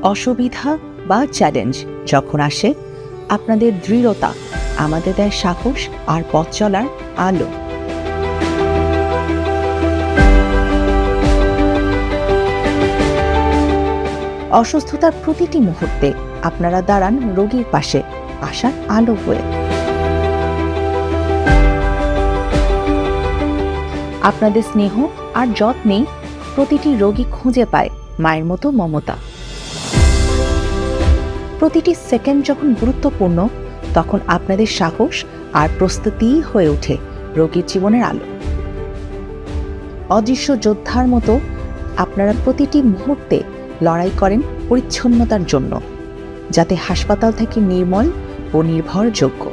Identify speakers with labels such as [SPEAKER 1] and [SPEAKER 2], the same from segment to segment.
[SPEAKER 1] অসুবিধা বা চ্যালেঞ্জ যখন আসে, আপনাদের দৃঢ়তা আমাদের দেয় সাহস আর পথ চলার আলো। অসুস্থতার প্রতিটি মুহূর্তে আপনারা দাঁড়ান রোগীর পাশে, আশার আলো হয়ে। আপনাদের স্নেহ আর যত্নেই প্রতিটি রোগী খুঁজে পায় মায়ের মতো মমতা। প্রতিটি সেকেন্ড যখন গুরুত্বপূর্ণ, তখন আপনাদের সাহস আর প্রস্তুতিই হয়ে ওঠে রোগীর জীবনের আলো। অদৃশ্য যোদ্ধার মতো আপনারা প্রতিটি মুহূর্তে লড়াই করেন পরিচ্ছন্নতার জন্য, যাতে হাসপাতাল থেকে নির্মল ও নির্ভরযোগ্য।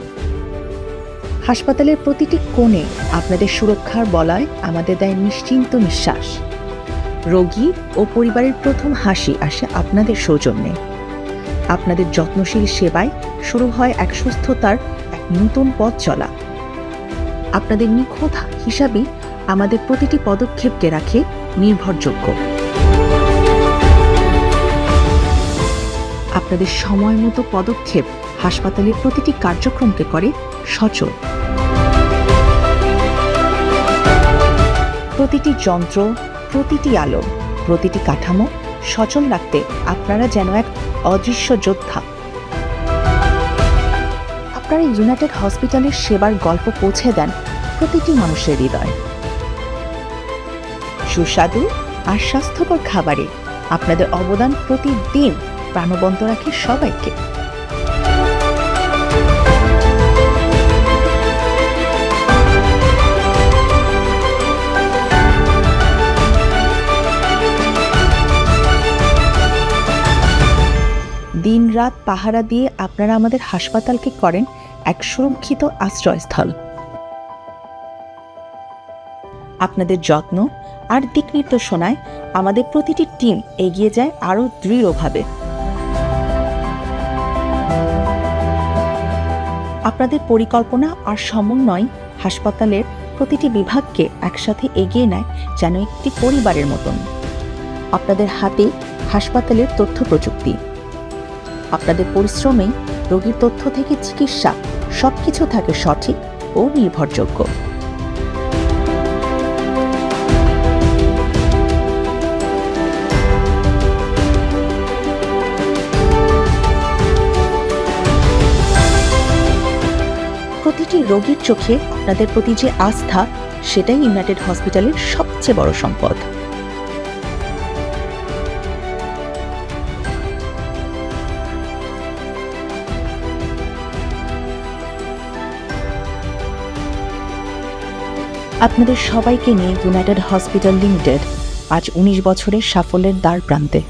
[SPEAKER 1] হাসপাতালের প্রতিটি কোণে আপনাদের সুরক্ষার বলয় আমাদের দেয় নিশ্চিন্ত নিঃশ্বাস। রোগী ও পরিবারের প্রথম হাসি আসে আপনাদের সৌজন্যে। আপনাদের যত্নশীল সেবায় শুরু হয় এক সুস্থতার এক নতুন পথ চলা। আপনাদের নিখুঁত হিসাবই আমাদের প্রতিটি পদক্ষেপকে রাখে নির্ভরযোগ্য। আপনাদের সময় মতো পদক্ষেপ হাসপাতালের প্রতিটি কার্যক্রমকে করে সচল। প্রতিটি যন্ত্র, প্রতিটি আলো, প্রতিটি কাঠামো সচল রাখতে আপনারা যেন এক অদৃশ্য যোদ্ধা। আপনারা ইউনাইটেড হসপিটালের সেবার গল্প পৌঁছে দেন প্রতিটি মানুষের হৃদয়। সুস্বাদু আর স্বাস্থ্যকর খাবারে আপনাদের অবদান প্রতিদিন প্রাণবন্ত রাখে সবাইকে। দিন-রাত পাহারা দিয়ে আপনারা আমাদের হাসপাতালকে করেন এক সুরক্ষিত আশ্রয়স্থল। আপনাদের যত্ন আর দিক নির্দেশনায় আমাদের প্রতিটি টিম এগিয়ে যায় আরও দৃঢ়ভাবে। আপনাদের পরিকল্পনা আর সমন্বয় হাসপাতালের প্রতিটি বিভাগকে একসাথে এগিয়ে নেয় যেন একটি পরিবারের মতন। আপনাদের হাতে হাসপাতালের তথ্য প্রযুক্তি। আপনাদের পরিশ্রমেই রোগীর তথ্য থেকে চিকিৎসা সবকিছু থাকে সঠিক ও নির্ভরযোগ্য। প্রতিটি রোগীর চোখে আপনাদের প্রতি যে আস্থা, সেটাই ইউনাইটেড হসপিটালের সবচেয়ে বড় সম্পদ। আপনাদের সবাইকে নিয়ে ইউনাইটেড হসপিটাল লিমিটেড আজ 19 বছরের সাফল্যের দ্বার প্রান্তে।